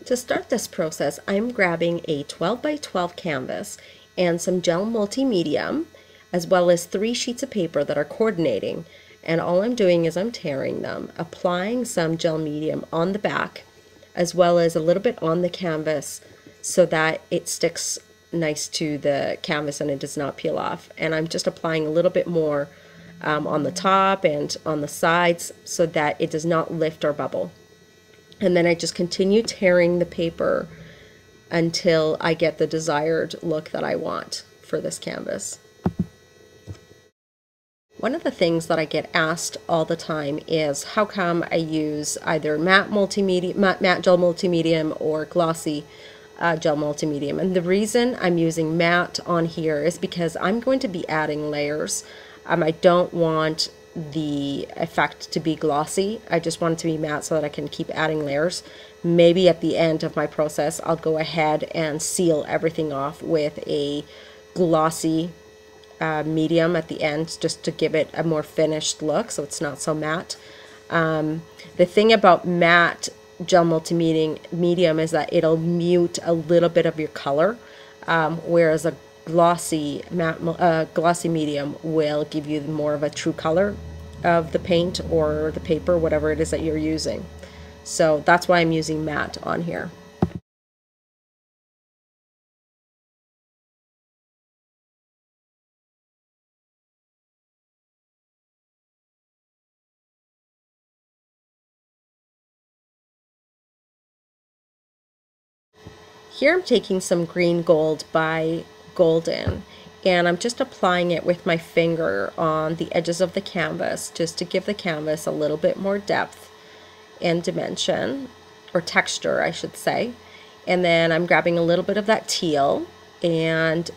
To start this process, I'm grabbing a 12 by 12 canvas and some gel multimedia, as well as 3 sheets of paper that are coordinating. And all I'm doing is I'm tearing them, applying some gel medium on the back, as well as a little bit on the canvas so that it sticks nice to the canvas and it does not peel off. And I'm just applying a little bit more on the top and on the sides so that it does not lift or bubble. And then I just continue tearing the paper until I get the desired look that I want for this canvas. One of the things that I get asked all the time is how come I use either matte gel multimedium or glossy gel multimedium. And the reason I'm using matte on here is because I'm going to be adding layers. I don't want the effect to be glossy. I just want it to be matte so that I can keep adding layers. Maybe at the end of my process I'll go ahead and seal everything off with a glossy medium at the end, just to give it a more finished look so it's not so matte. The thing about matte gel multimedium is that it'll mute a little bit of your color, whereas a glossy medium will give you more of a true color of the paint or the paper, whatever it is that you're using. So that's why I'm using matte on here. Here I'm taking some green gold by Golden, and I'm just applying it with my finger on the edges of the canvas just to give the canvas a little bit more depth and dimension, or texture I should say. And then I'm grabbing a little bit of that teal and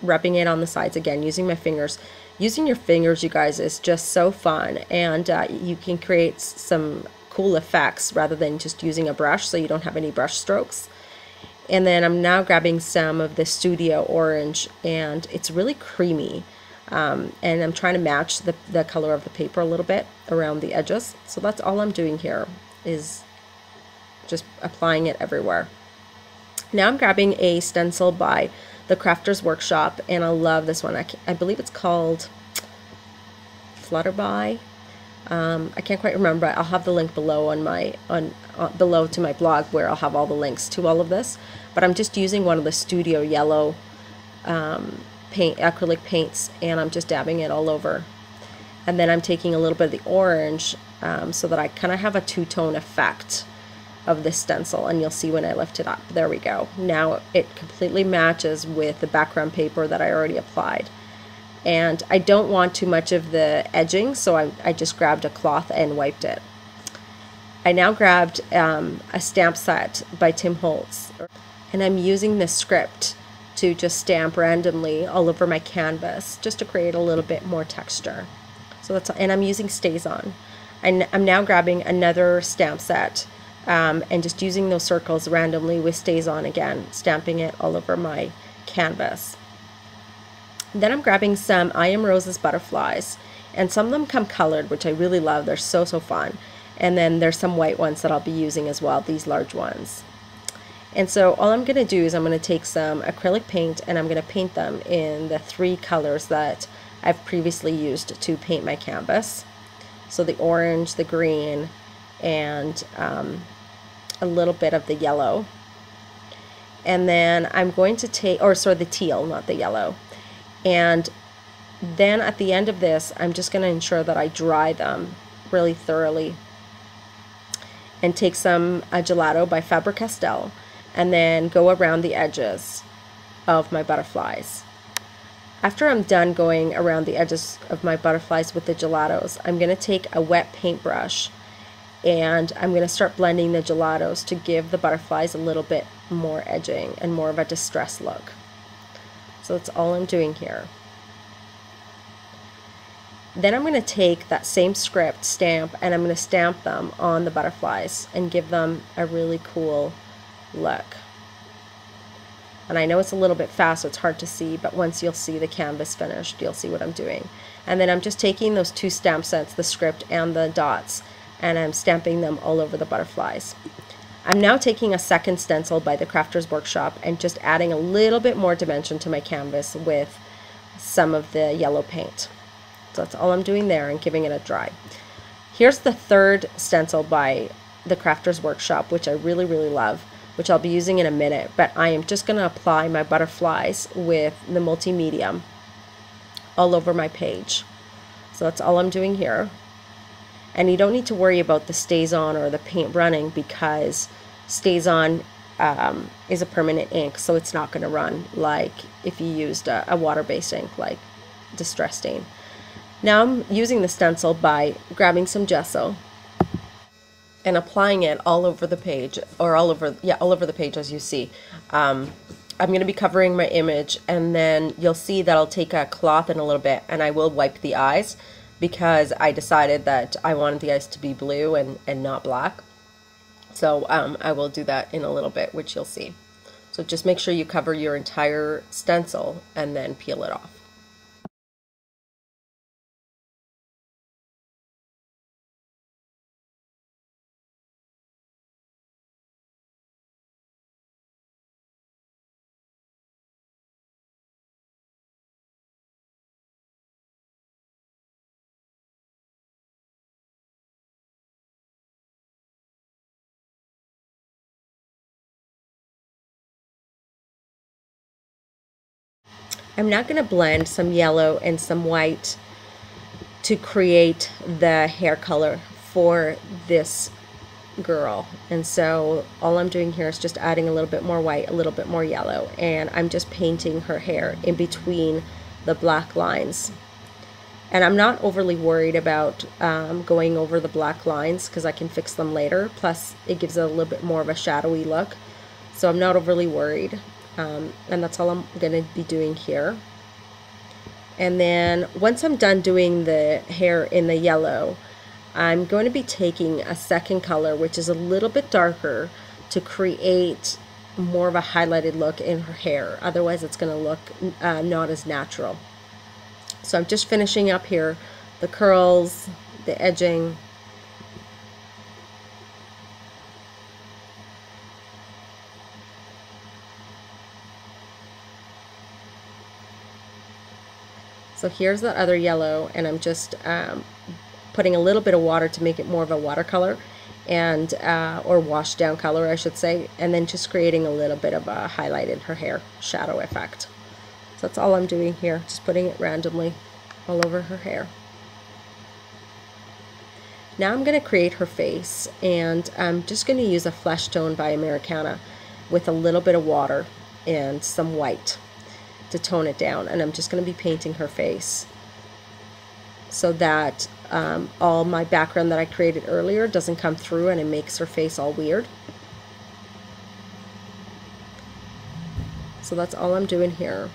rubbing it on the sides again using my fingers. Using your fingers, you guys, is just so fun, and you can create some cool effects rather than just using a brush, so you don't have any brush strokes. And then I'm now grabbing some of the Studio Orange, and it's really creamy. And I'm trying to match the color of the paper a little bit around the edges. So that's all I'm doing here, is just applying it everywhere. Now I'm grabbing a stencil by the Crafters Workshop, and I love this one. I believe it's called Flutterby. I can't quite remember. I'll have the link below on my below to my blog, where I'll have all the links to all of this. But I'm just using one of the Studio Yellow acrylic paints, and I'm just dabbing it all over. And then I'm taking a little bit of the orange so that I kind of have a two-tone effect of this stencil, and you'll see when I lift it up. There we go. Now it completely matches with the background paper that I already applied. And I don't want too much of the edging, so I just grabbed a cloth and wiped it. I now grabbed a stamp set by Tim Holtz, and I'm using this script to just stamp randomly all over my canvas just to create a little bit more texture. So that's, and I'm using StazOn. I'm now grabbing another stamp set and just using those circles randomly with StazOn again, stamping it all over my canvas. Then I'm grabbing some Iamroses butterflies, and some of them come colored, which I really love. They're so fun. And then there's some white ones that I'll be using as well, these large ones. And so all I'm going to do is I'm going to take some acrylic paint, and I'm going to paint them in the 3 colors that I've previously used to paint my canvas. So the orange, the green, and a little bit of the yellow. And then I'm going to take, or sorry, the teal, not the yellow. And then at the end of this, I'm just going to ensure that I dry them really thoroughly, and take some Gelato by Faber-Castell, and then go around the edges of my butterflies. After I'm done going around the edges of my butterflies with the gelatos, I'm going to take a wet paintbrush, and I'm going to start blending the gelatos to give the butterflies a little bit more edging and more of a distressed look. So that's all I'm doing here. Then I'm going to take that same script stamp, and I'm going to stamp them on the butterflies and give them a really cool look. And I know it's a little bit fast, so it's hard to see, but once you'll see the canvas finished, you'll see what I'm doing. And then I'm just taking those 2 stamp sets, the script and the dots, and I'm stamping them all over the butterflies. I'm now taking a second stencil by the Crafters Workshop and just adding a little bit more dimension to my canvas with some of the yellow paint. So that's all I'm doing there and giving it a dry. Here's the third stencil by the Crafters Workshop, which I really, really love, which I'll be using in a minute, but I am just going to apply my butterflies with the multi-medium all over my page. So that's all I'm doing here. And you don't need to worry about the stays on or the paint running, because stays on is a permanent ink, so it's not going to run like if you used a water-based ink like Distress Stain. Now I'm using the stencil by grabbing some gesso and applying it all over the page, or all over the page, as you see. I'm going to be covering my image, and then you'll see that I'll take a cloth in a little bit and I will wipe the eyes, because I decided that I wanted the eyes to be blue and not black. So I will do that in a little bit, which you'll see. So just make sure you cover your entire stencil and then peel it off. I'm now going to blend some yellow and some white to create the hair color for this girl. And so all I'm doing here is just adding a little bit more white, a little bit more yellow, and I'm just painting her hair in between the black lines. And I'm not overly worried about going over the black lines, because I can fix them later. Plus it gives it a little bit more of a shadowy look, so I'm not overly worried. And that's all I'm going to be doing here. And then once I'm done doing the hair in the yellow, I'm going to be taking a second color, which is a little bit darker, to create more of a highlighted look in her hair. Otherwise it's going to look not as natural. So I'm just finishing up here the curls, the edging. So here's that other yellow, and I'm just putting a little bit of water to make it more of a watercolor, and or washed down color, I should say, and then just creating a little bit of a highlight in her hair, shadow effect. So that's all I'm doing here, just putting it randomly all over her hair. Now I'm going to create her face, and I'm just going to use a flesh tone by Americana with a little bit of water and some white to tone it down, and I'm just going to be painting her face so that all my background that I created earlier doesn't come through and it makes her face all weird. So that's all I'm doing here.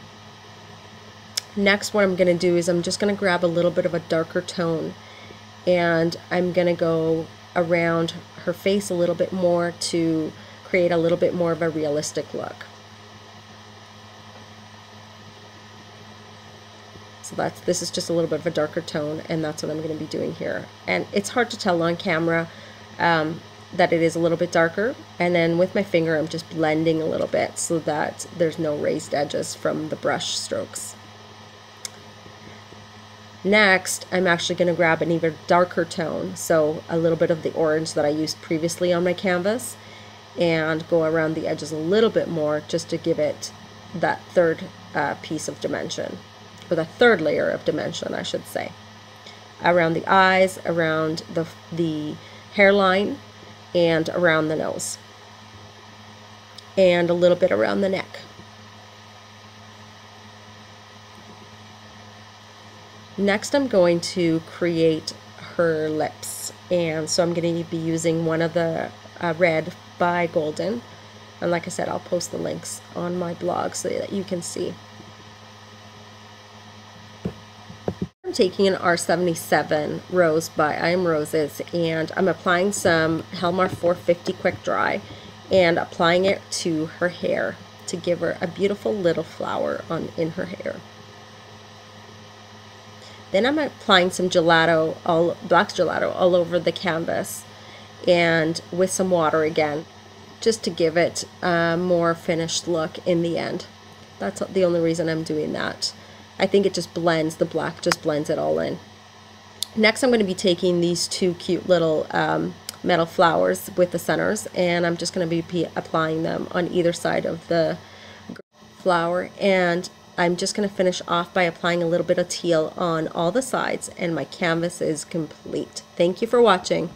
Next, what I'm going to do is I'm just going to grab a little bit of a darker tone, and I'm going to go around her face a little bit more to create a little bit more of a realistic look. So this is just a little bit of a darker tone, and that's what I'm going to be doing here. And it's hard to tell on camera that it is a little bit darker, and then with my finger I'm just blending a little bit so that there's no raised edges from the brush strokes. Next, I'm actually going to grab an even darker tone, so a little bit of the orange that I used previously on my canvas, and go around the edges a little bit more just to give it that third piece of dimension, or the third layer of dimension, I should say. Around the eyes, around the hairline, and around the nose, and a little bit around the neck. Next, I'm going to create her lips, and so I'm going to be using one of the red by Golden, and like I said, I'll post the links on my blog so that you can see. I'm taking an R77 Rose by Iamroses, and I'm applying some Helmar 450 Quick Dry and applying it to her hair to give her a beautiful little flower in her hair. Then I'm applying some black gelato all over the canvas, and with some water again. just to give it a more finished look in the end. That's the only reason I'm doing that. I think it just blends, the black just blends it all in. Next, I'm going to be taking these two cute little metal flowers with the centers, and I'm just going to be applying them on either side of the flower, and I'm just going to finish off by applying a little bit of teal on all the sides, and my canvas is complete. Thank you for watching.